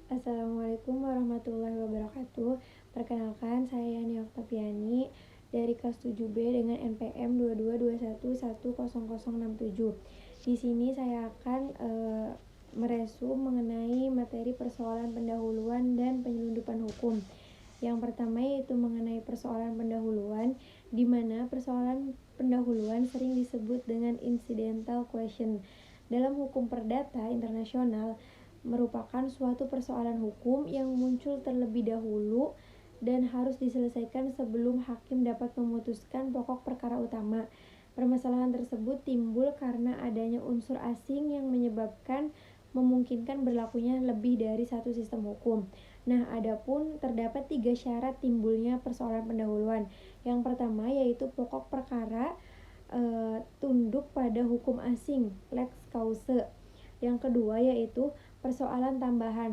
Assalamualaikum warahmatullahi wabarakatuh. Perkenalkan, saya Yani Oktaviani dari kelas 7B dengan NPM 2221100067. Di sini saya akan meresum mengenai materi persoalan pendahuluan dan penyelundupan hukum. Yang pertama yaitu mengenai persoalan pendahuluan, di mana persoalan pendahuluan sering disebut dengan incidental question. Dalam hukum perdata internasional, merupakan suatu persoalan hukum yang muncul terlebih dahulu dan harus diselesaikan sebelum hakim dapat memutuskan pokok perkara utama. Permasalahan tersebut timbul karena adanya unsur asing yang memungkinkan berlakunya lebih dari satu sistem hukum. Nah, adapun terdapat 3 syarat timbulnya persoalan pendahuluan. Yang pertama yaitu pokok perkara tunduk pada hukum asing, lex cause. Yang kedua yaitu persoalan tambahan,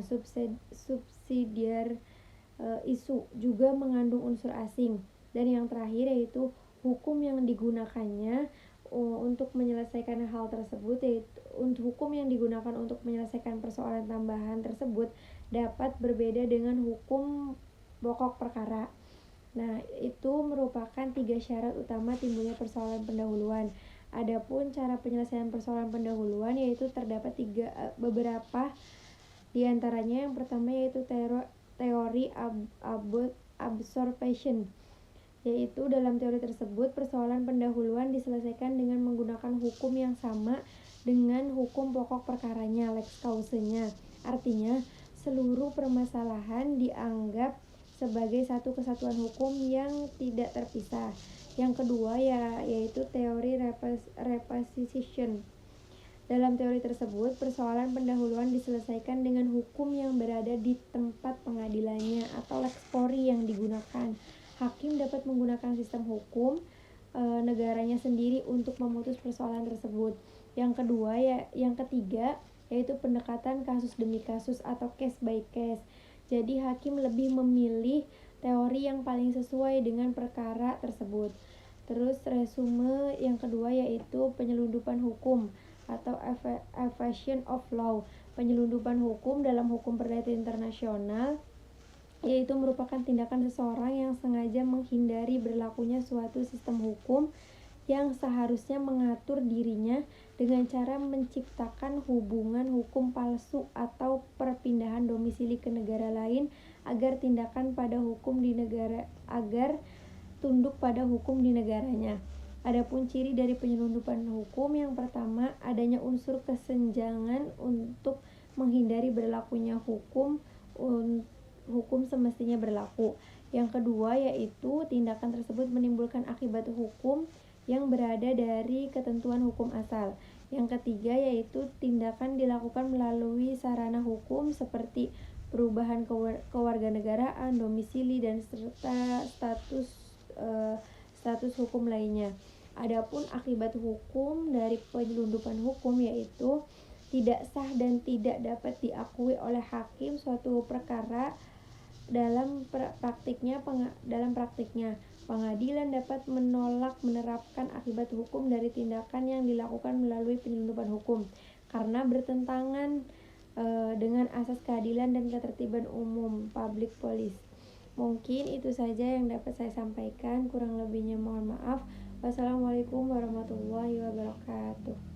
subsidiar isu, juga mengandung unsur asing. Dan yang terakhir yaitu hukum yang digunakannya untuk menyelesaikan hal tersebut, yaitu hukum yang digunakan untuk menyelesaikan persoalan tambahan tersebut dapat berbeda dengan hukum pokok perkara. Nah, itu merupakan 3 syarat utama timbulnya persoalan pendahuluan. Adapun cara penyelesaian persoalan pendahuluan yaitu terdapat beberapa di antaranya. Yang pertama yaitu teori absorption, yaitu dalam teori tersebut persoalan pendahuluan diselesaikan dengan menggunakan hukum yang sama dengan hukum pokok perkaranya, lex cause-nya. Artinya, seluruh permasalahan dianggap sebagai satu kesatuan hukum yang tidak terpisah. Yang kedua yaitu teori reposition. Dalam teori tersebut, persoalan pendahuluan diselesaikan dengan hukum yang berada di tempat pengadilannya atau lex fori yang digunakan. Hakim dapat menggunakan sistem hukum negaranya sendiri untuk memutus persoalan tersebut. Yang ketiga yaitu pendekatan kasus demi kasus atau case by case. Jadi hakim lebih memilih teori yang paling sesuai dengan perkara tersebut. Terus resume yang kedua yaitu penyelundupan hukum atau evasion of law. Penyelundupan hukum dalam hukum perdata internasional yaitu merupakan tindakan seseorang yang sengaja menghindari berlakunya suatu sistem hukum yang seharusnya mengatur dirinya dengan cara menciptakan hubungan hukum palsu atau perpindahan domisili ke negara lain agar tunduk pada hukum di negaranya. Adapun ciri dari penyelundupan hukum, yang pertama adanya unsur kesenjangan untuk menghindari berlakunya hukum semestinya berlaku. Yang kedua yaitu tindakan tersebut menimbulkan akibat hukum yang berada dari ketentuan hukum asal. Yang ketiga yaitu tindakan dilakukan melalui sarana hukum seperti perubahan kewarganegaraan, domisili, dan serta status hukum lainnya. Adapun akibat hukum dari penyelundupan hukum yaitu tidak sah dan tidak dapat diakui oleh hakim suatu perkara. Dalam praktiknya pengadilan dapat menolak menerapkan akibat hukum dari tindakan yang dilakukan melalui penyelundupan hukum karena bertentangan dengan asas keadilan dan ketertiban umum, public policy. Mungkin itu saja yang dapat saya sampaikan, kurang lebihnya mohon maaf. Wassalamualaikum warahmatullahi wabarakatuh.